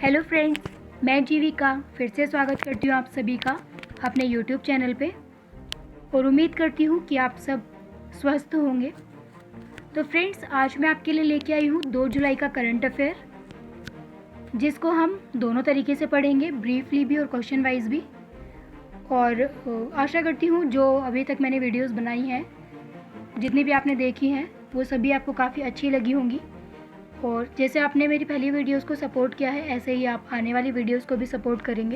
Hello friends, मैं जीविका फिर से स्वागत करती हूँ आप सभी का अपने यूट्यूब चैनल पे और उम्मीद करती हूँ कि आप सब स्वस्थ होंगे। तो फ्रेंड्स, आज मैं आपके लिए लेके आई हूँ 2 जुलाई का करंट अफेयर, जिसको हम दोनों तरीके से पढ़ेंगे, ब्रीफली भी और क्वेश्चन वाइज भी। और आशा करती हूँ जो अभी तक मैंने वीडियोस बनाई हैं, जितनी भी आपने देखी हैं, वो सभी आपको काफ़ी अच्छी लगी होंगी। और जैसे आपने मेरी पहली वीडियोस को सपोर्ट किया है, ऐसे ही आप आने वाली वीडियोस को भी सपोर्ट करेंगे।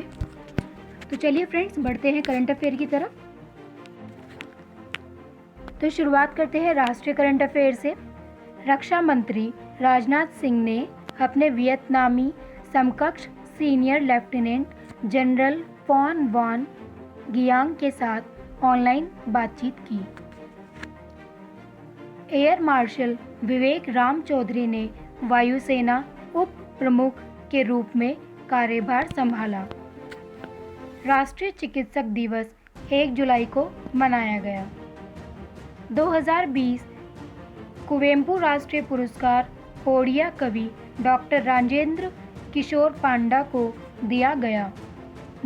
तो चलिए फ्रेंड्स, बढ़ते हैं करंट अफेयर की तरफ। तो शुरुआत करते हैं राष्ट्रीय करंट अफेयर से। रक्षा मंत्री राजनाथ सिंह ने अपने वियतनामी समकक्ष सीनियर लेफ्टिनेंट जनरल फॉन वान गियांग के साथ ऑनलाइन बातचीत की। एयर मार्शल विवेक राम चौधरी ने वायुसेना उप प्रमुख के रूप में कार्यभार संभाला। राष्ट्रीय चिकित्सक दिवस 1 जुलाई को मनाया गया। 2020 कुवेंपु राष्ट्रीय पुरस्कार ओडिया कवि डॉक्टर राजेंद्र किशोर पांडा को दिया गया।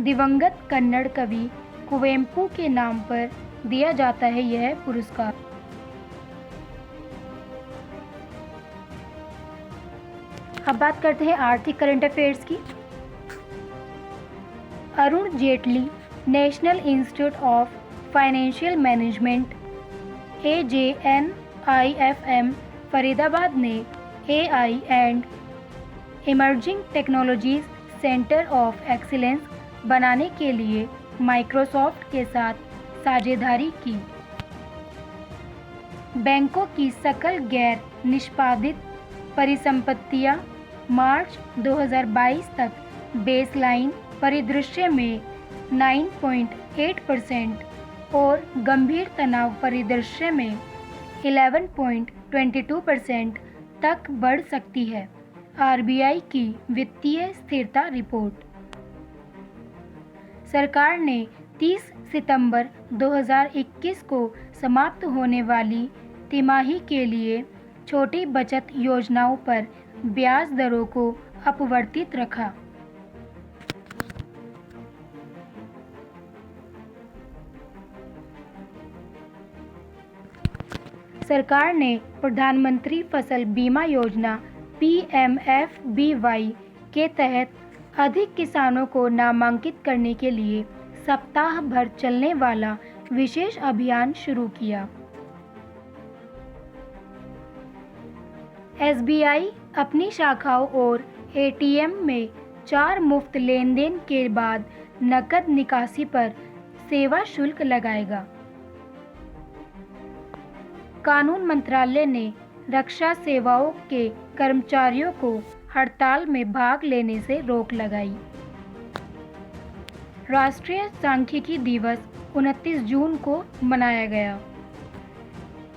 दिवंगत कन्नड़ कवि कुवेंपु के नाम पर दिया जाता है यह पुरस्कार। अब बात करते हैं आर्थिक करंट अफेयर्स की। Arun Jaitley national institute of financial management AJNIFM Faridabad ने AI and emerging technologies centre of excellence बनाने के लिए माइक्रोसॉफ्ट के साथ साझेदारी की। बैंकों की सकल गैर निष्पादित परिसंपत्तियां मार्च 2022 तक बेसलाइन परिदृश्य में 9.8% और गंभीर तनाव परिदृश्य में 11.22% तक बढ़ सकती है। RBI की वित्तीय स्थिरता रिपोर्ट। सरकार ने 30 सितंबर 2021 को समाप्त होने वाली तिमाही के लिए छोटी बचत योजनाओं पर ब्याज दरों को अपवर्तित रखा। सरकार ने प्रधानमंत्री फसल बीमा योजना PMFBY के तहत अधिक किसानों को नामांकित करने के लिए सप्ताह भर चलने वाला विशेष अभियान शुरू किया। SBI अपनी शाखाओं और ATM में 4 मुफ्त लेन देन के बाद नकद निकासी पर सेवा शुल्क लगाएगा। कानून मंत्रालय ने रक्षा सेवाओं के कर्मचारियों को हड़ताल में भाग लेने से रोक लगाई। राष्ट्रीय सांख्यिकी दिवस 29 जून को मनाया गया।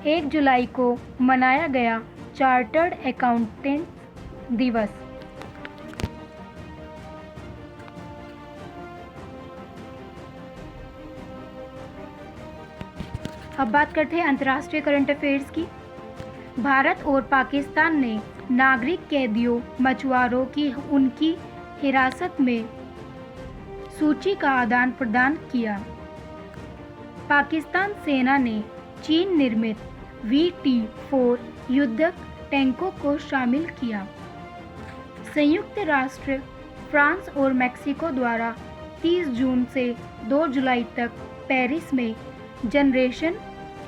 1 जुलाई को मनाया गया चार्टर्ड अकाउंटेंट दिवस। अब बात करते हैं अंतर्राष्ट्रीय करंट अफेयर्स की। भारत और पाकिस्तान ने नागरिक कैदियों मछुआरों की उनकी हिरासत में सूची का आदान प्रदान किया। पाकिस्तान सेना ने चीन निर्मित VT-4 युद्धक टैंकों को शामिल किया। संयुक्त राष्ट्र फ्रांस और मेक्सिको द्वारा 30 जून से 2 जुलाई तक पेरिस में जनरेशन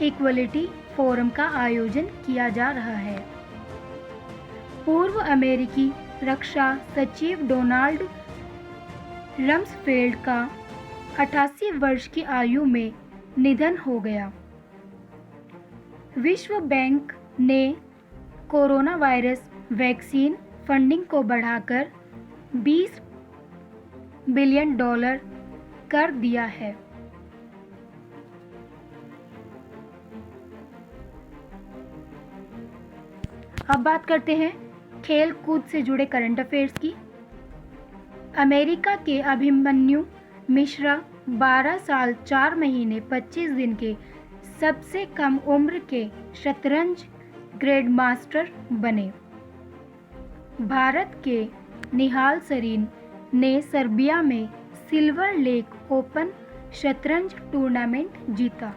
इक्वलिटी फोरम का आयोजन किया जा रहा है। पूर्व अमेरिकी रक्षा सचिव डोनाल्ड रम्सफेल्ड का 88 वर्ष की आयु में निधन हो गया। विश्व बैंक ने कोरोना वायरस वैक्सीन फंडिंग को बढ़ाकर $20 बिलियन कर दिया है। अब बात करते हैं खेल कूद से जुड़े करंट अफेयर्स की। अमेरिका के अभिमन्यु मिश्रा 12 साल 4 महीने 25 दिन के सबसे कम उम्र के शतरंज ग्रैंडमास्टर बने। भारत के निहाल सरीन ने सर्बिया में सिल्वर लेक ओपन शतरंज टूर्नामेंट जीता?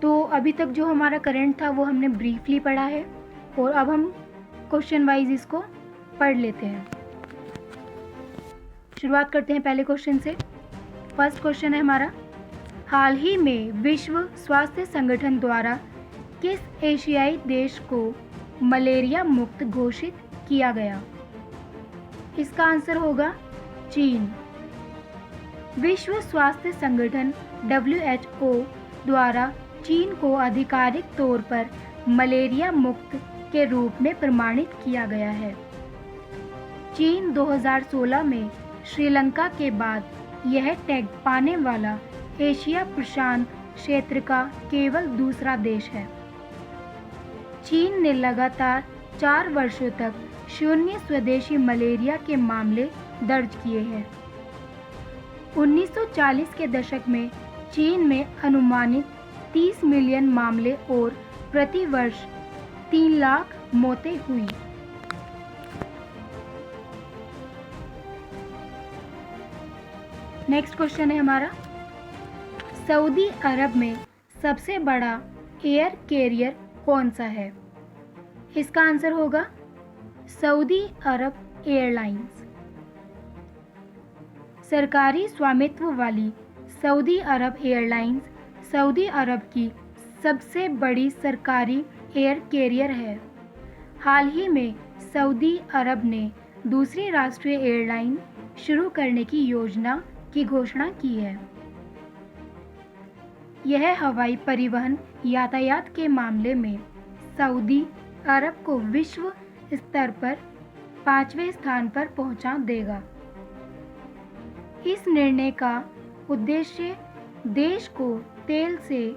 तो अभी तक जो हमारा करंट था वो हमने ब्रीफली पढ़ा है और अब हम क्वेश्चन वाइज इसको पढ़ लेते हैं। शुरुआत करते हैं पहले क्वेश्चन से। फर्स्ट क्वेश्चन है हमारा, हाल ही में विश्व स्वास्थ्य संगठन द्वारा किस एशियाई देश को मलेरिया मुक्त घोषित किया गया? इसका आंसर होगा चीन। विश्व स्वास्थ्य संगठन WHO द्वारा चीन को आधिकारिक तौर पर मलेरिया मुक्त के रूप में प्रमाणित किया गया है। चीन 2016 में श्रीलंका के बाद यह टैग पाने वाला एशिया प्रशांत क्षेत्र का केवल दूसरा देश है। चीन ने लगातार 4 वर्षों तक 0 स्वदेशी मलेरिया के मामले दर्ज किए हैं। 1940 के दशक में चीन में अनुमानित 30 मिलियन मामले और प्रति वर्ष 3 लाख मौतें हुई। नेक्स्ट क्वेश्चन है हमारा, सऊदी अरब में सबसे बड़ा एयर कैरियर कौन सा है? इसका आंसर होगा सऊदी अरब एयरलाइंस। सरकारी स्वामित्व वाली सऊदी अरब एयरलाइंस सऊदी अरब की सबसे बड़ी सरकारी एयर कैरियर है। हाल ही में सऊदी अरब ने दूसरी राष्ट्रीय एयरलाइन शुरू करने की योजना की घोषणा की है। यह हवाई परिवहन यातायात के मामले में सऊदी अरब को विश्व स्तर पर 5वें स्थान पर पहुंचा देगा। इस निर्णय का उद्देश्य देश को तेल से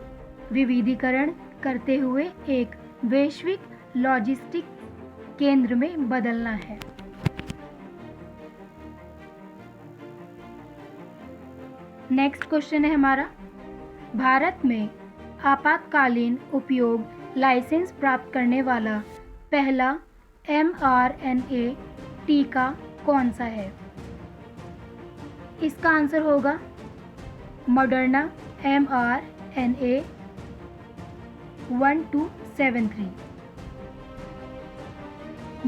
विविधीकरण करते हुए एक वैश्विक लॉजिस्टिक केंद्र में बदलना है। नेक्स्ट क्वेश्चन है हमारा, भारत में आपातकालीन उपयोग लाइसेंस प्राप्त करने वाला पहला mRNA टीका कौन सा है? इसका आंसर होगा मॉडर्ना mRNA 1273।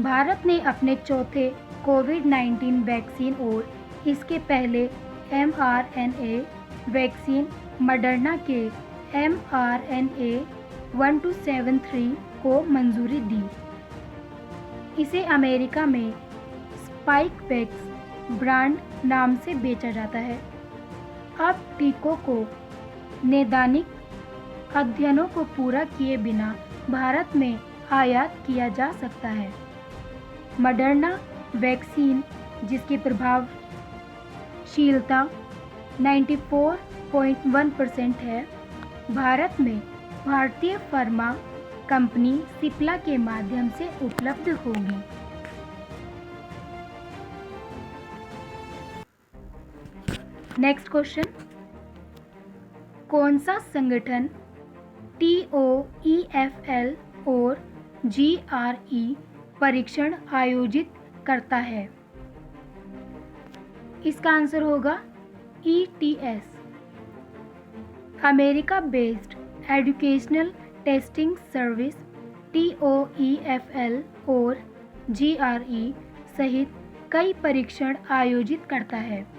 भारत ने अपने चौथे कोविड-19 वैक्सीन और इसके पहले mRNA वैक्सीन मॉडर्ना के mRNA 1273 को मंजूरी दी। इसे अमेरिका में स्पाइकवैक्स ब्रांड नाम से बेचा जाता है। अब टीकों को नैदानिक अध्ययनों को पूरा किए बिना भारत में आयात किया जा सकता है। मॉडर्ना वैक्सीन, जिसकी प्रभावशीलता 94.1% है, भारत में भारतीय फार्मा कंपनी सिप्ला के माध्यम से उपलब्ध होगी। नेक्स्ट क्वेश्चन, कौन सा संगठन TOEFL और GRE परीक्षण आयोजित करता है? इसका आंसर होगा ETS। America based educational testing service TOEFL और GRE सहित कई परीक्षण आयोजित करता है।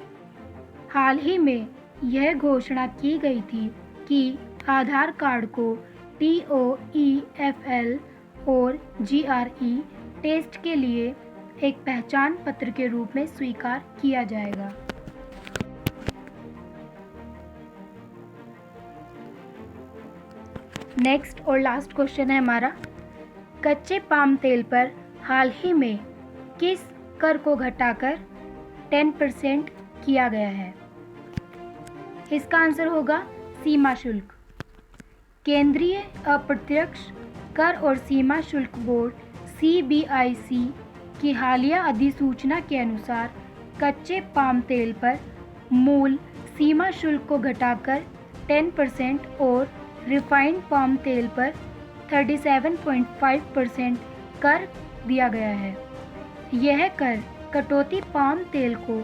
हाल ही में यह घोषणा की गई थी कि आधार कार्ड को TOEFL और GRE टेस्ट के लिए एक पहचान पत्र के रूप में स्वीकार किया जाएगा। नेक्स्ट और लास्ट क्वेश्चन है हमारा, कच्चे पाम तेल पर हाल ही में किस कर को घटाकर 10% किया गया है? इसका आंसर होगा सीमा शुल्क। केंद्रीय अप्रत्यक्ष कर और सीमा शुल्क बोर्ड CBIC की हालिया अधिसूचना के अनुसार कच्चे पाम तेल पर मूल सीमा शुल्क को घटाकर 10% और रिफाइंड पाम तेल पर 37.5% कर दिया गया है। यह कर कटौती पाम तेल को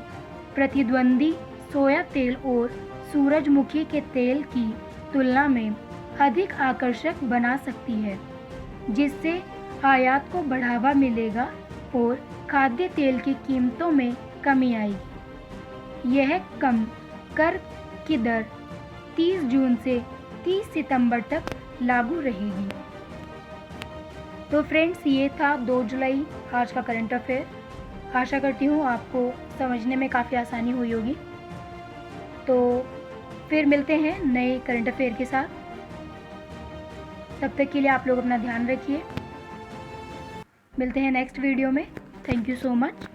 प्रतिद्वंदी सोया तेल और सूरजमुखी के तेल की तुलना में अधिक आकर्षक बना सकती है, जिससे आयात को बढ़ावा मिलेगा और खाद्य तेल की कीमतों में कमी आएगी। यह कम कर की दर 30 जून से 30 सितंबर तक लागू रहेगी। तो फ्रेंड्स, ये था 2 जुलाई आज का करंट अफेयर। आशा करती हूँ आपको समझने में काफ़ी आसानी हुई होगी। तो फिर मिलते हैं नए करंट अफेयर के साथ। तब तक के लिए आप लोग अपना ध्यान रखिए। मिलते हैं नेक्स्ट वीडियो में। Thank you so much.